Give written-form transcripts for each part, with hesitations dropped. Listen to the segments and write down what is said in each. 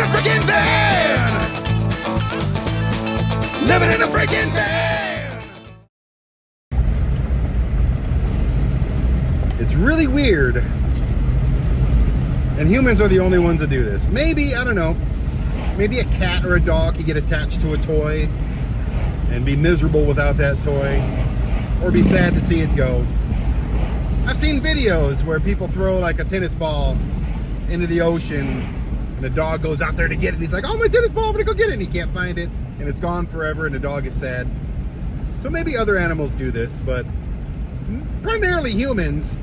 a freaking van! Living in a freaking van! It's really weird. And humans are the only ones that do this. Maybe, I don't know, maybe a cat or a dog could get attached to a toy and be miserable without that toy, or be sad to see it go. I've seen videos where people throw like a tennis ball into the ocean and the dog goes out there to get it and he's like, oh, my tennis ball, I'm gonna go get it, and he can't find it and it's gone forever and the dog is sad. So maybe other animals do this, but primarily humans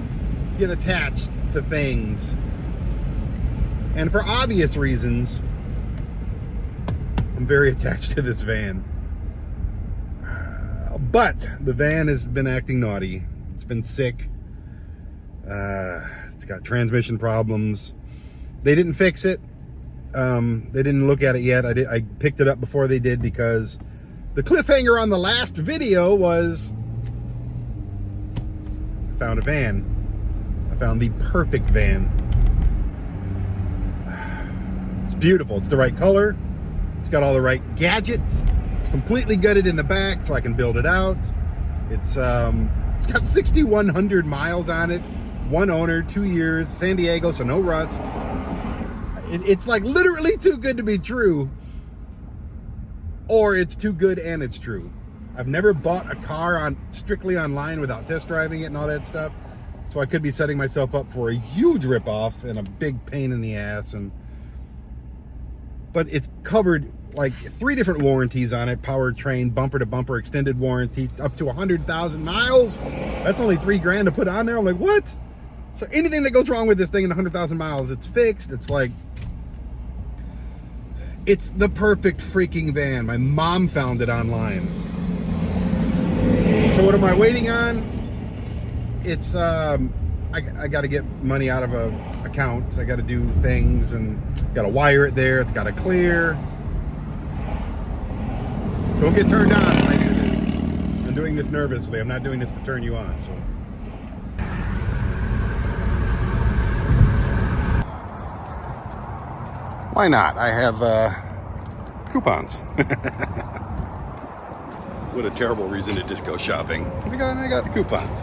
get attached to things. And for obvious reasons, I'm very attached to this van. But the van has been acting naughty. It's been sick. It's got transmission problems. They didn't fix it. They didn't look at it yet. I picked it up before they did because the cliffhanger on the last video was I found a van. I found the perfect van. It's beautiful. It's the right color. It's got all the right gadgets. It's completely gutted in the back so I can build it out. It's got 6,100 miles on it. One owner, 2 years, San Diego, so no rust. It's like literally too good to be true, or it's too good and it's true. I've never bought a car strictly online without test driving it and all that stuff, so I could be setting myself up for a huge ripoff and a big pain in the ass. But it's covered like 3 different warranties on it: powertrain, bumper to bumper, extended warranty, up to 100,000 miles. That's only $3,000 to put on there. I'm like, what? So anything that goes wrong with this thing in 100,000 miles, it's fixed. It's like, it's the perfect freaking van. My mom found it online. So what am I waiting on? It's, I got to get money out of a account. I got to do things and got to wire it there. It's got to clear. Don't get turned on when I do this. I'm doing this nervously. I'm not doing this to turn you on. So. Why not? I have coupons. What a terrible reason to just go shopping. I got the coupons.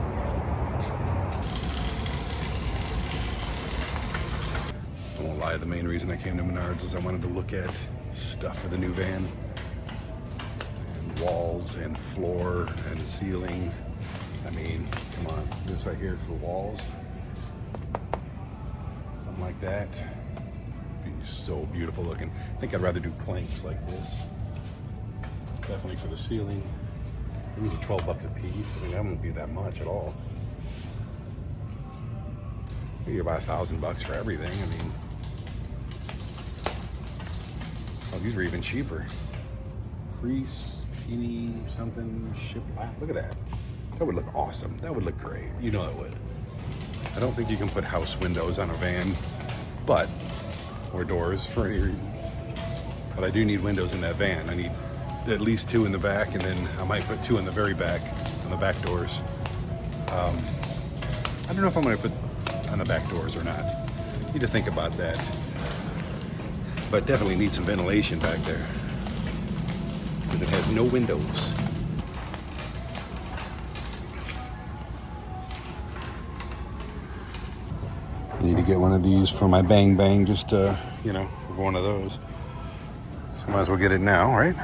I won't lie, the main reason I came to Menards is I wanted to look at stuff for the new van. And walls and floor and ceilings. I mean, come on. This right here for walls. Something like that. So beautiful looking. I think I'd rather do planks like this. Definitely for the ceiling. These are $12 a piece. I mean, that won't be that much at all. Maybe about $1,000 for everything. I mean, oh, these are even cheaper. Crease, penny, something, shiplap. Look at that. That would look awesome. That would look great. You know it would. I don't think you can put house windows on a van, or doors for any reason. But I do need windows in that van. I need at least 2 in the back, and then I might put 2 in the very back, on the back doors. I don't know if I'm gonna put on the back doors or not. Need to think about that. But definitely need some ventilation back there, because it has no windows. I need to get one of these for my Bang Bang, just for one of those. So might as well get it now, right?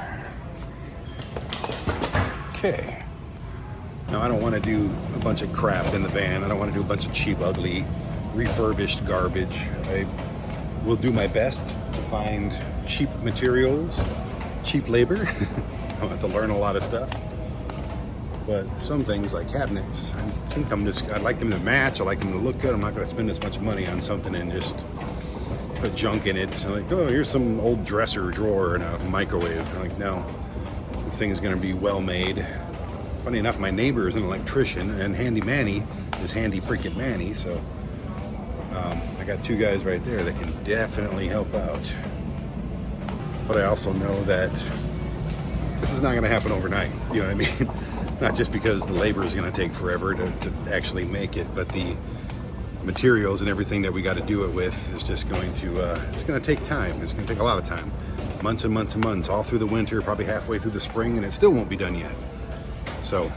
Okay. Now I don't want to do a bunch of crap in the van. I don't want to do a bunch of cheap, ugly, refurbished garbage. I will do my best to find cheap materials, cheap labor. I'll have to learn a lot of stuff. But some things like cabinets, I think I'd like them to match. I like them to look good. I'm not going to spend as much money on something and just put junk in it. So like, oh, here's some old dresser drawer and a microwave. I'm like, no, this thing is going to be well made. Funny enough, my neighbor is an electrician, and Handy Manny is Handy freaking Manny. So I got 2 guys right there that can definitely help out. But I also know that this is not going to happen overnight. You know what I mean? Not just because the labor is going to take forever to actually make it, but the materials and everything that we got to do it with is just going to, it's going to take time. It's going to take a lot of time. Months and months and months, all through the winter, probably halfway through the spring, and it still won't be done yet. So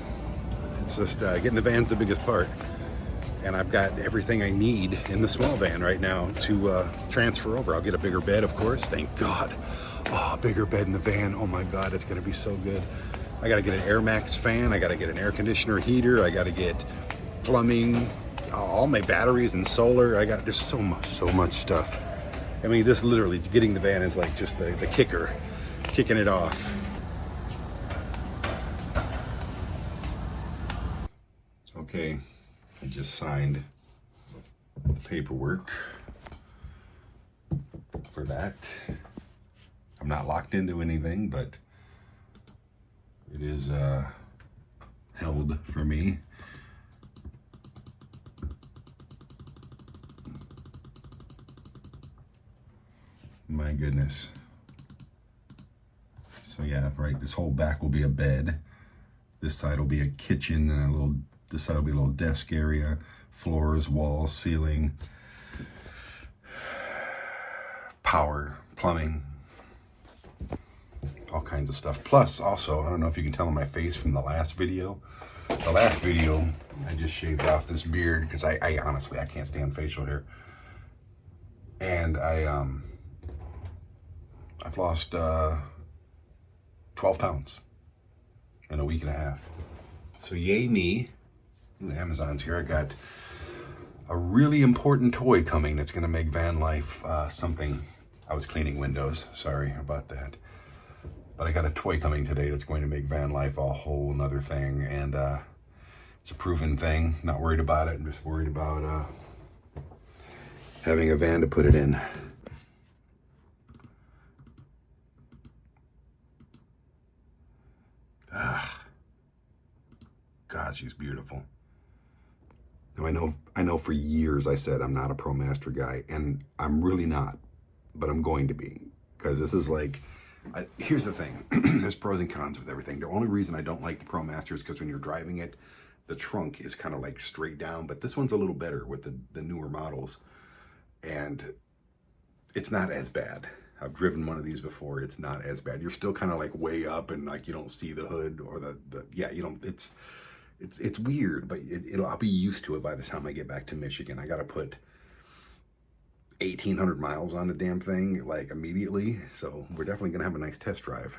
it's just getting the van's the biggest part. And I've got everything I need in the small van right now to transfer over. I'll get a bigger bed, of course, thank God. Oh, a bigger bed in the van, oh my God, it's gonna be so good. I gotta get an Air Max fan, I gotta get an air conditioner heater, I gotta get plumbing, all my batteries and solar. I got just so much stuff. I mean, just literally getting the van is like just the kicker, kicking it off. Okay, I just signed the paperwork for that. I'm not locked into anything, but it is held for me. My goodness. So yeah, right, this whole back will be a bed. This side will be a kitchen and this side will be a little desk area, floors, walls, ceiling, power, plumbing, all kinds of stuff. Plus also, I don't know if you can tell on my face from the last video. The last video, I just shaved off this beard because I honestly, I can't stand facial hair. And I've lost 12 pounds in a week and a half. So yay me. Ooh, Amazon's here. I got a really important toy coming that's going to make van life something. I was cleaning windows. Sorry about that. But I got a toy coming today that's going to make van life a whole nother thing. And it's a proven thing. Not worried about it. I'm just worried about having a van to put it in. God, she's beautiful. Now I know for years I said I'm not a ProMaster guy, and I'm really not, but I'm going to be, because this is like, here's the thing, there's pros and cons with everything. The only reason I don't like the ProMaster is because when you're driving it, the trunk is kind of like straight down, but this one's a little better with the newer models, and it's not as bad. I've driven one of these before. It's not as bad. You're still kind of like way up and like you don't see the hood or yeah, you don't, it's weird, but I'll be used to it by the time I get back to Michigan. I got to put 1,800 miles on the damn thing like immediately. So we're definitely going to have a nice test drive.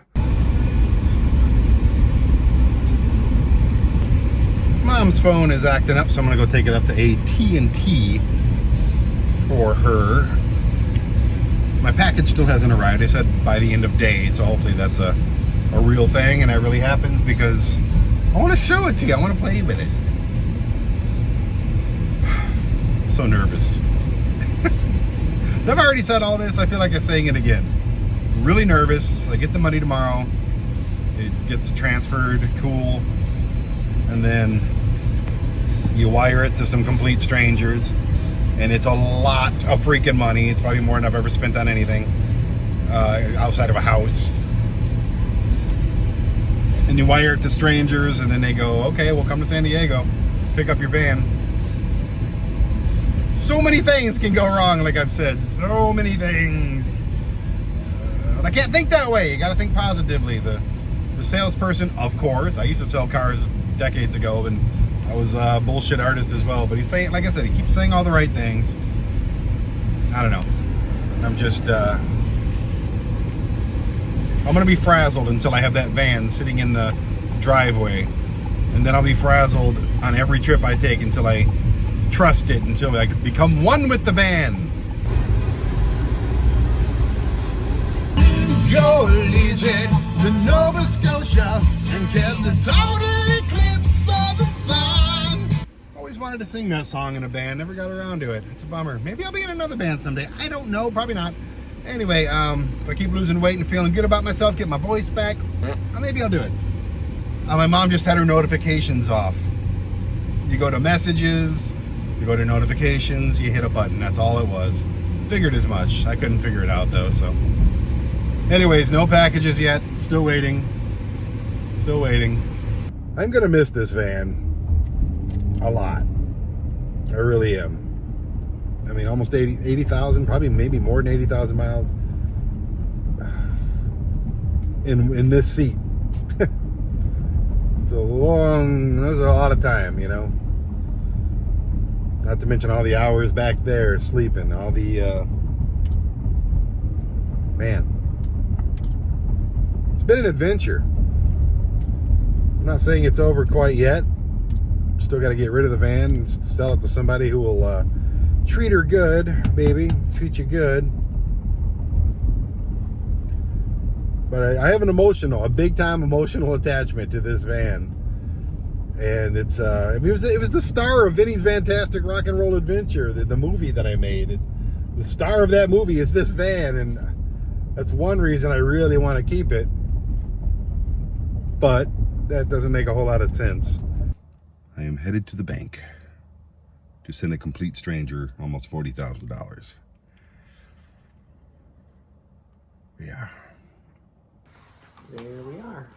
Mom's phone is acting up, so I'm going to go take it up to AT&T for her. My package still hasn't arrived. They said by the end of day, so hopefully that's a real thing and that really happens, because I want to show it to you. I want to play with it. So nervous. I've already said all this. I feel like I'm saying it again. Really nervous. I get the money tomorrow. It gets transferred. Cool. And then you wire it to some complete strangers. And it's a lot of freaking money. It's probably more than I've ever spent on anything outside of a house. And you wire it to strangers, and then they go, okay, we'll come to San Diego, pick up your van. So many things can go wrong, like I've said. So many things. But I can't think that way. You got to think positively. The salesperson, of course, I used to sell cars decades ago, and I was a bullshit artist as well. But he's saying, like I said, he keeps saying all the right things. I don't know. I'm just, I'm going to be frazzled until I have that van sitting in the driveway. And then I'll be frazzled on every trip I take until I trust it, until I become one with the van. Your allegiance to Nova Scotia and get the total eclipse of the sun. Always wanted to sing that song in a band, never got around to it. It's a bummer. Maybe I'll be in another band someday. I don't know, probably not. Anyway, if I keep losing weight and feeling good about myself, get my voice back, maybe I'll do it. My mom just had her notifications off. You go to messages, you go to notifications, you hit a button. That's all it was. Figured as much. I couldn't figure it out though, so. Anyways, no packages yet. Still waiting. Still waiting. I'm gonna miss this van a lot. I really am. I mean, almost 80,000, probably maybe more than 80,000 miles in this seat. That's a lot of time, you know. Not to mention all the hours back there sleeping, all the, man. It's been an adventure. I'm not saying it's over quite yet. Still got to get rid of the van and sell it to somebody who will treat her good, baby. Treat you good. But I have a big time emotional attachment to this van. And it's it was the star of Vinny's Fantastic Rock and Roll Adventure, the movie that I made. The star of that movie is this van, and that's one reason I really want to keep it. But that doesn't make a whole lot of sense. I am headed to the bank to send a complete stranger almost $40,000. Yeah. There we are.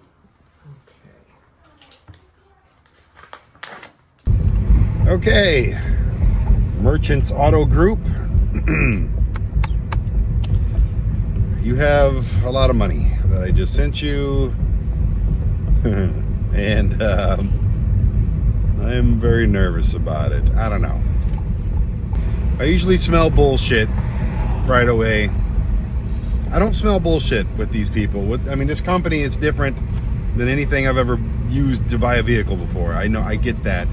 Okay. Merchants Auto Group. You have a lot of money that I just sent you. And I'm very nervous about it. I don't know. I usually smell bullshit right away. I don't smell bullshit with these people. I mean, this company is different than anything I've ever used to buy a vehicle before. I know, I get that.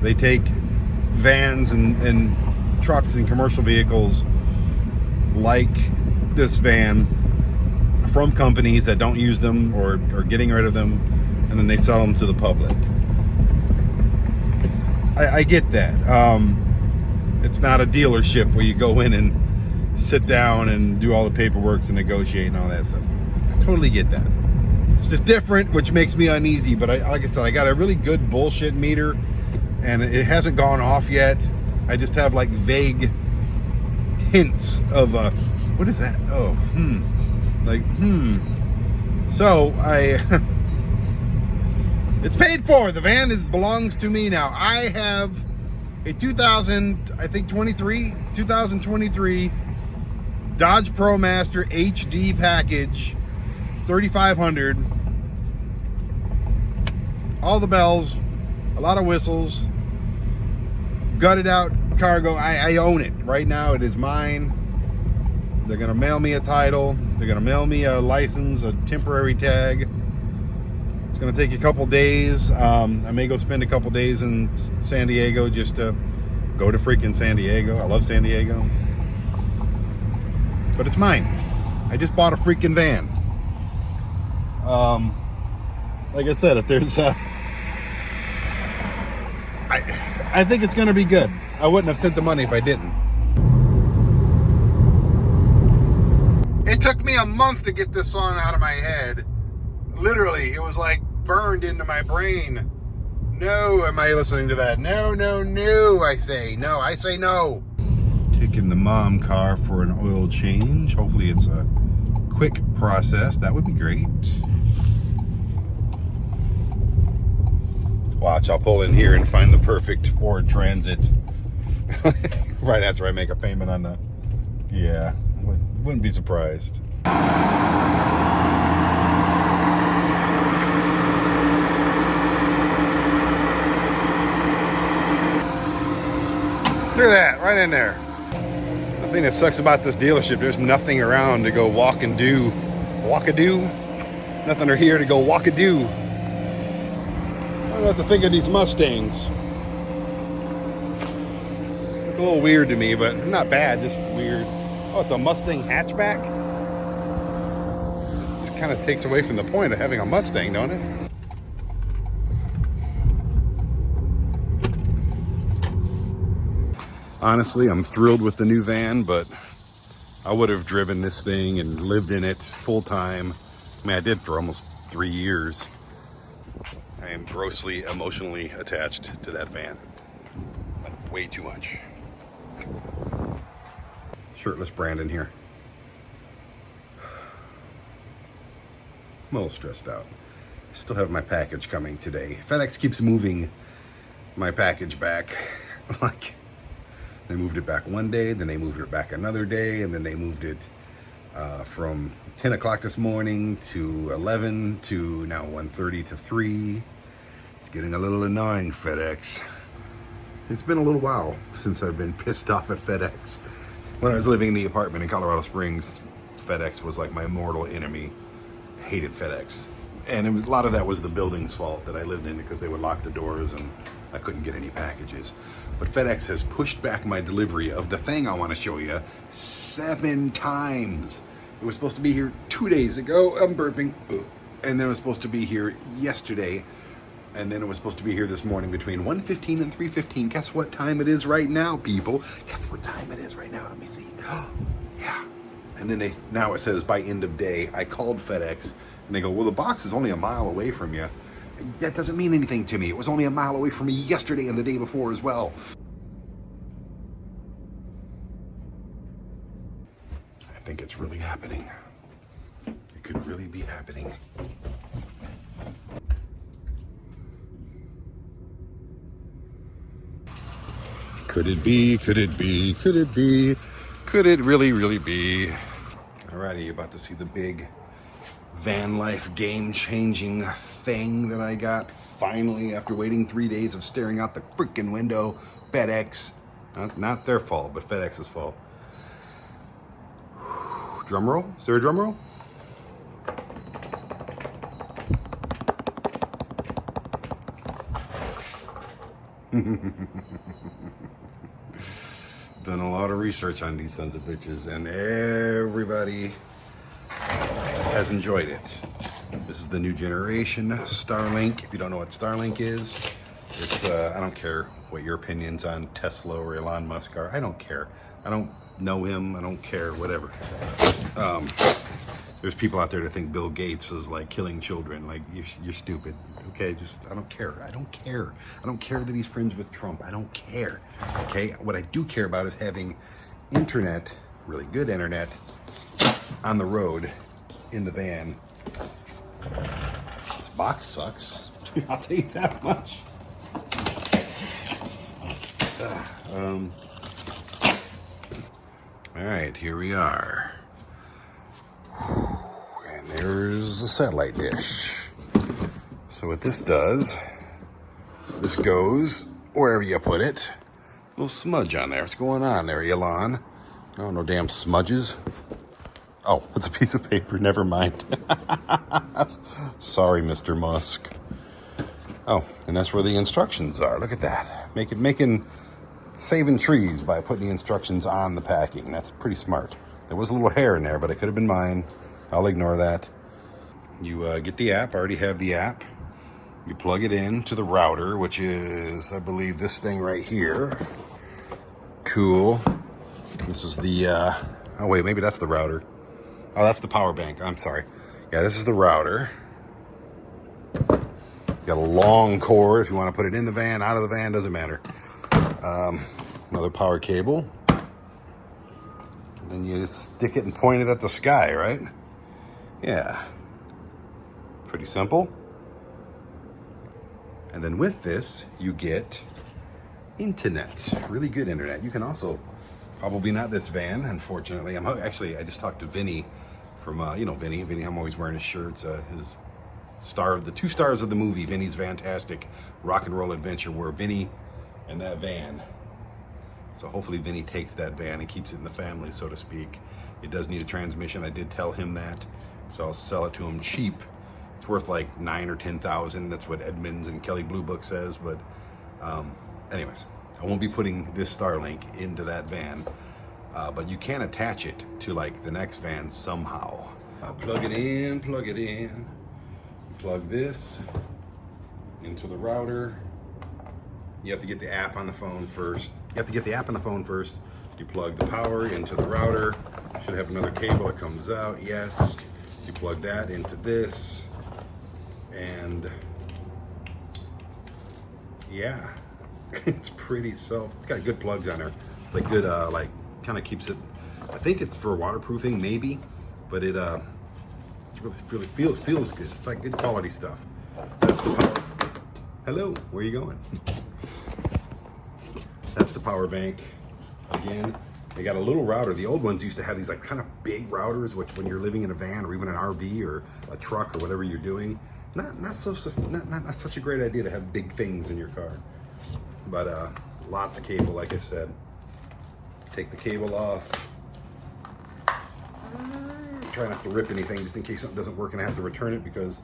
They take vans and trucks and commercial vehicles like this van from companies that don't use them or are getting rid of them, and then they sell them to the public. I get that. It's not a dealership where you go in and sit down and do all the paperwork to negotiate and all that stuff. I totally get that. It's just different, which makes me uneasy. But like I said, I got a really good bullshit meter, and it hasn't gone off yet. I just have like vague hints of what is that? Oh, So it's paid for. The van belongs to me now. I have a 2023 Dodge ProMaster HD package, 3500. All the bells, a lot of whistles, gutted out cargo. I own it right now. It is mine. They're gonna mail me a title. They're gonna mail me a license, a temporary tag. It's gonna take a couple days. I may go spend a couple days in San Diego just to go to freaking San Diego. I love San Diego. But it's mine. I just bought a freaking van. Like I said, if there's I think it's gonna be good. I wouldn't have sent the money if I didn't. It took me a month to get this song out of my head. Literally, it was like burned into my brain. No, am I listening to that? No, no, no, I say. No, I say no. Taking the mom car for an oil change. Hopefully it's a quick process. That would be great. Watch, I'll pull in here and find the perfect Ford Transit. Right after I make a payment on the... Yeah, wouldn't be surprised. Look at that, right in there. The thing that sucks about this dealership, there's nothing around to go walk and do. Walk-a-do? Nothing are here to go walk-a-do. I don't know what to think of these Mustangs. Look a little weird to me, but not bad, just weird. Oh, it's a Mustang hatchback? This just kind of takes away from the point of having a Mustang, don't it? Honestly, I'm thrilled with the new van, but I would have driven this thing and lived in it full time. I mean, I did for almost 3 years. I am grossly emotionally attached to that van. Way too much. Shirtless Brandon here. I'm a little stressed out. I still have my package coming today. FedEx keeps moving my package back. Like, They moved it back one day, then they moved it back another day, and then they moved it from 10 o'clock this morning to 11 to now 1:30 to 3. It's getting a little annoying, FedEx. It's been a little while since I've been pissed off at FedEx. When I was living in the apartment in Colorado Springs, FedEx was like my mortal enemy. I hated FedEx. And a lot of that was the building's fault that I lived in, because they would lock the doors and I couldn't get any packages. But FedEx has pushed back my delivery of the thing I want to show you 7 times. It was supposed to be here 2 days ago. I'm burping. And then it was supposed to be here yesterday. And then it was supposed to be here this morning between 1:15 and 3:15. Guess what time it is right now, people? Guess what time it is right now? Let me see. Yeah. And then now it says by end of day. I called FedEx and they go, well, the box is only a mile away from you. That doesn't mean anything to me. It was only a mile away from me yesterday and the day before as well. I think it's really happening. It could really be happening. Could it be? Could it be? Could it be? Could it really, really be? Alrighty, you're about to see the big Vanlife game-changing thing that I got finally after waiting 3 days of staring out the freaking window. FedEx. Not their fault, but FedEx's fault. Drum roll? Is there a drum roll? Done a lot of research on these sons of bitches, and everybody has enjoyed it. This is the new generation Starlink. If you don't know what Starlink is, it's I don't care what your opinions on Tesla or Elon Musk are. I don't care. I don't know him. I don't care. Whatever. There's people out there that think Bill Gates is like killing children. Like, you're stupid. Okay, I don't care. I don't care. I don't care that he's friends with Trump. I don't care. Okay, what I do care about is having internet, really good internet, on the road, in the van. This box sucks. I'll tell you that much. All right, here we are. And there's a satellite dish. So what this does is this goes wherever you put it. A little smudge on there. What's going on there, Elon? Oh, no damn smudges. Oh, it's a piece of paper. Never mind. Sorry, Mr. Musk. Oh, and that's where the instructions are. Look at that. Making saving trees by putting the instructions on the packing. That's pretty smart. There was a little hair in there, but it could have been mine. I'll ignore that. You get the app. I already have the app. You plug it in to the router, which is, I believe, this thing right here. Cool. This is the, oh wait, maybe that's the router. Oh, that's the power bank. I'm sorry. Yeah, this is the router. You got a long cord if you want to put it in the van, out of the van, doesn't matter. Another power cable. And then you just stick it and point it at the sky, right? Yeah. Pretty simple. And then with this, you get internet, really good internet. You can also, probably not this van, unfortunately. I just talked to Vinny from, Vinny, I'm always wearing his shirts, his star, the 2 stars of the movie, Vinny's Fantastic Rock and Roll Adventure, were Vinny and that van. So hopefully Vinny takes that van and keeps it in the family, so to speak. It does need a transmission. I did tell him that, so I'll sell it to him cheap. It's worth like $9,000 or $10,000. That's what Edmunds and Kelly Blue Book says. But anyways, I won't be putting this Starlink into that van, but you can attach it to like the next van somehow. Plug it in, plug this into the router. You have to get the app on the phone first. You plug the power into the router. Should have another cable that comes out. Yes. You plug that into this. And yeah, it's pretty it's got good plugs on there. It's like good, kind of keeps it, I think it's for waterproofing maybe, but it really feels good. It's like good quality stuff. So that's the power. Hello, where are you going? That's the power bank. Again, they got a little router. The old ones used to have these like kind of big routers, which when you're living in a van or even an RV or a truck or whatever you're doing, not such a great idea to have big things in your car. But lots of cable, like I said. Take the cable off. Try not to rip anything just in case something doesn't work and I have to return it, because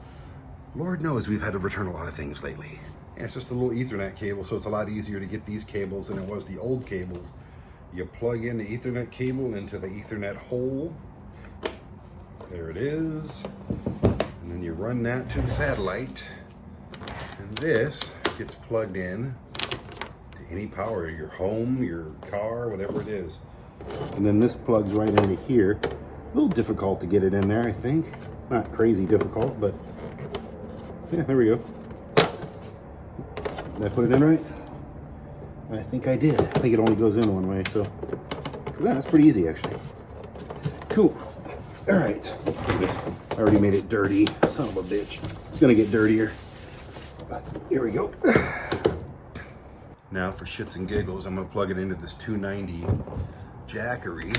Lord knows we've had to return a lot of things lately. And it's just a little Ethernet cable, so it's a lot easier to get these cables than it was the old cables. You plug in the Ethernet cable into the Ethernet hole. There it is. And then you run that to the satellite. And this gets plugged in to any power, your home, your car, whatever it is. And then this plugs right into here. A little difficult to get it in there, I think. Not crazy difficult, but yeah, there we go. Did I put it in right? I think I did. I think it only goes in one way, so yeah, that's pretty easy actually. Cool. All right. I already made it dirty. Son of a bitch. It's gonna get dirtier. But here we go. Now for shits and giggles, I'm gonna plug it into this 290 Jackery.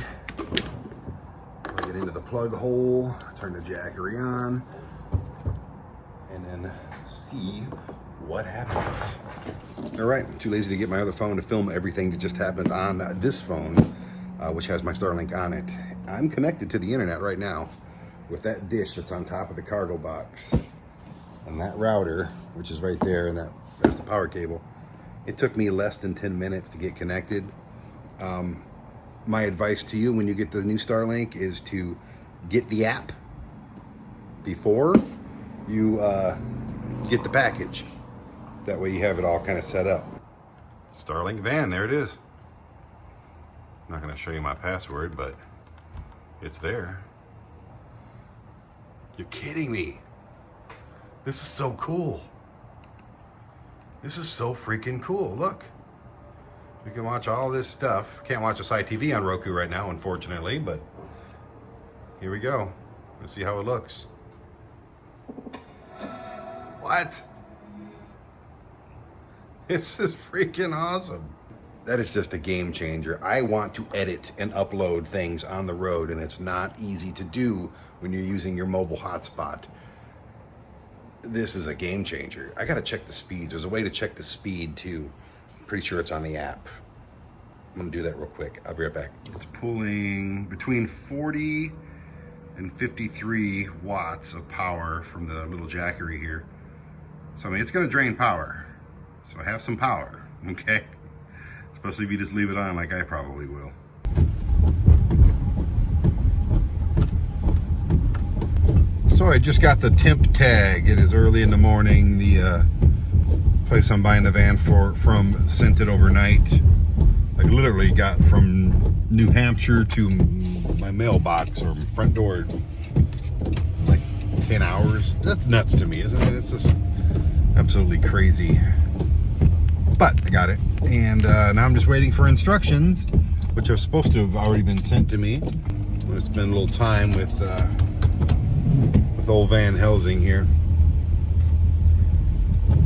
Plug it into the plug hole, turn the Jackery on, and then see what happens. All right, I'm too lazy to get my other phone to film everything that just happened on this phone, which has my Starlink on it. I'm connected to the internet right now with that dish that's on top of the cargo box. And that router, which is right there, and there's the power cable. It took me less than 10 minutes to get connected. My advice to you when you get the new Starlink is to get the app before you get the package. That way you have it all kind of set up. Starlink van, there it is. I'm not going to show you my password, but it's there. You're kidding me. This is so cool. This is so freaking cool. Look. You can watch all this stuff. Can't watch a Sci TV on Roku right now, unfortunately, but here we go. Let's see how it looks. What? This is freaking awesome. That is just a game changer. I want to edit and upload things on the road, and it's not easy to do when you're using your mobile hotspot. This is a game changer. I gotta check the speeds. There's a way to check the speed too. I'm pretty sure it's on the app. I'm gonna do that real quick. I'll be right back. It's pulling between 40 and 53 watts of power from the little Jackery here. So I mean, it's gonna drain power. So have some power, okay? Especially if you just leave it on like I probably will. So I just got the temp tag. It is early in the morning. The place I'm buying the van from sent it overnight. I literally got from New Hampshire to my mailbox or front door like 10 hours. That's nuts to me, isn't it? It's just absolutely crazy. But I got it, and now I'm just waiting for instructions, which are supposed to have already been sent to me. I'm gonna spend a little time with old Van Helsing here,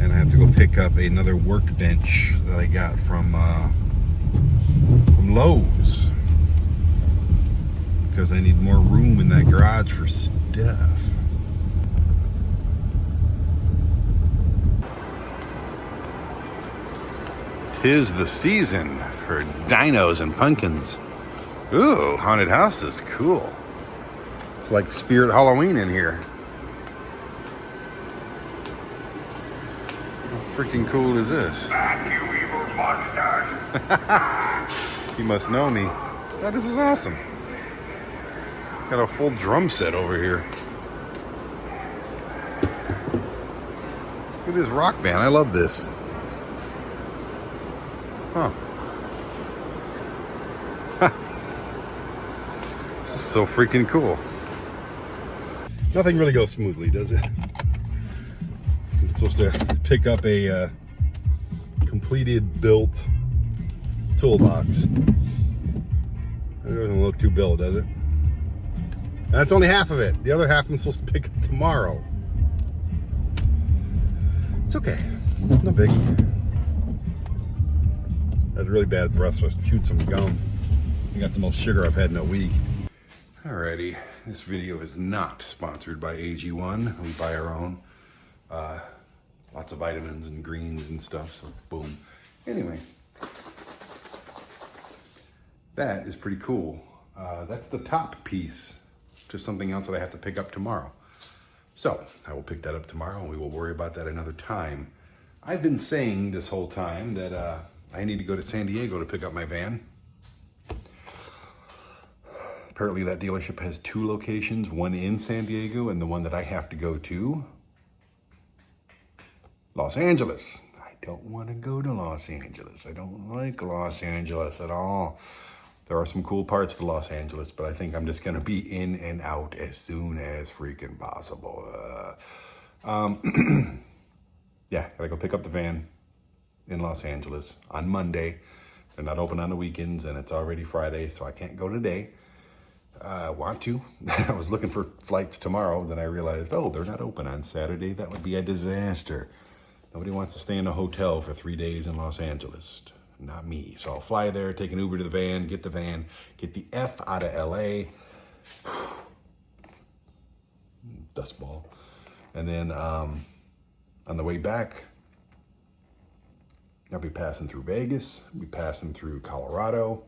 and I have to go pick up another workbench that I got from Lowe's because I need more room in that garage for stuff. Tis the season for dinos and pumpkins. Ooh, haunted house is cool. It's like Spirit Halloween in here. How freaking cool is this? Back, you evil monsters. You must know me. Oh, this is awesome. Got a full drum set over here. Look at this rock band. I love this. Huh. This is so freaking cool. Nothing really goes smoothly, does it? I'm supposed to pick up a completed built toolbox. It doesn't look too built, does it? That's only half of it. The other half I'm supposed to pick up tomorrow. It's okay. No biggie. I was really bad breath, so I chewed some gum. I got the most sugar I've had in a week. Alrighty, this video is not sponsored by AG1. We buy our own. Lots of vitamins and greens and stuff, so boom. Anyway, that is pretty cool. That's the top piece to something else that I have to pick up tomorrow. So I will pick that up tomorrow and we will worry about that another time. I've been saying this whole time that I need to go to San Diego to pick up my van. Apparently that dealership has 2 locations, one in San Diego and the one that I have to go to, Los Angeles. I don't want to go to Los Angeles. I don't like Los Angeles at all. There are some cool parts to Los Angeles, but I think I'm just going to be in and out as soon as freaking possible. Yeah, gotta go pick up the van in Los Angeles on Monday. They're not open on the weekends and it's already Friday, so I can't go today. I want to. I was looking for flights tomorrow, then I realized, oh, they're not open on Saturday. That would be a disaster. Nobody wants to stay in a hotel for 3 days in Los Angeles. Not me. So I'll fly there, take an Uber to the van, get the F out of LA. Dust ball. And then on the way back, I'll be passing through Vegas, I'll be passing through Colorado.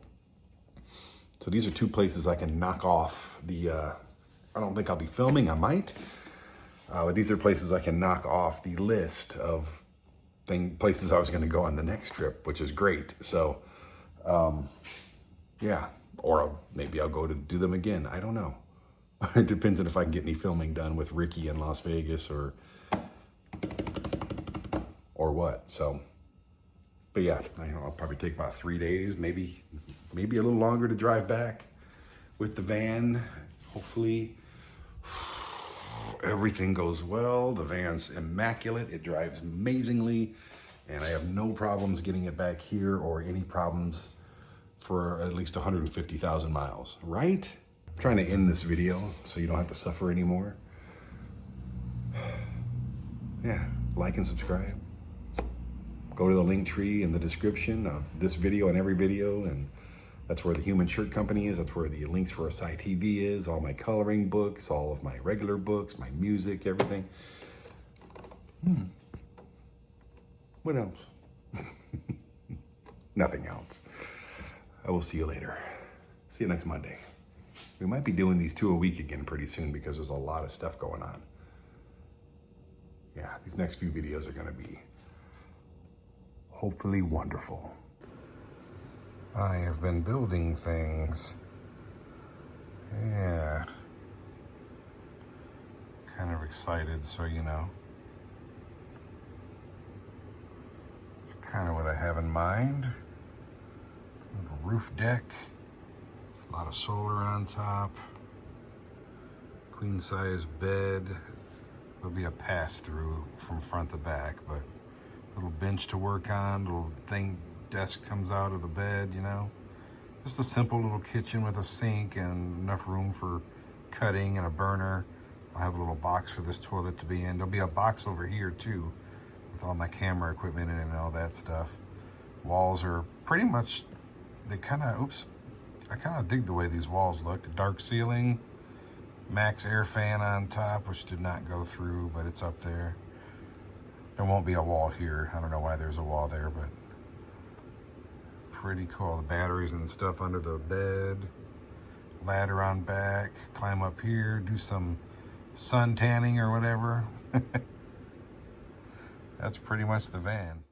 So these are 2 places I can knock off the, I don't think I'll be filming, I might. But these are places I can knock off the list of places I was gonna go on the next trip, which is great. So, yeah, or maybe I'll go to do them again. I don't know. It depends on if I can get any filming done with Ricky in Las Vegas or what. So, but yeah, I'll probably take about 3 days, maybe a little longer to drive back with the van. Hopefully everything goes well. The van's immaculate. It drives amazingly. And I have no problems getting it back here or any problems for at least 150,000 miles, right? I'm trying to end this video so you don't have to suffer anymore. Yeah, like and subscribe. Go to the link tree in the description of this video and every video, and that's where the Human Shirt Company is. That's where the links for Asai TV is, all my coloring books, all of my regular books, my music, everything. What else? Nothing else. I will see you later. See you next Monday. We might be doing these 2 a week again pretty soon because there's a lot of stuff going on. Yeah, these next few videos are gonna be hopefully wonderful. I have been building things. Yeah. Kind of excited, so you know. It's kind of what I have in mind. Little roof deck. A lot of solar on top. Queen size bed. There'll be a pass through from front to back, but little bench to work on, little desk comes out of the bed, you know. Just a simple little kitchen with a sink and enough room for cutting and a burner. I'll have a little box for this toilet to be in. There'll be a box over here too with all my camera equipment in it and all that stuff. Walls are pretty much, I kind of dig the way these walls look. Dark ceiling, max air fan on top, which did not go through, but it's up there. There won't be a wall here. I don't know why there's a wall there, but pretty cool. The batteries and stuff under the bed. Ladder on back. Climb up here. Do some sun tanning or whatever. That's pretty much the van.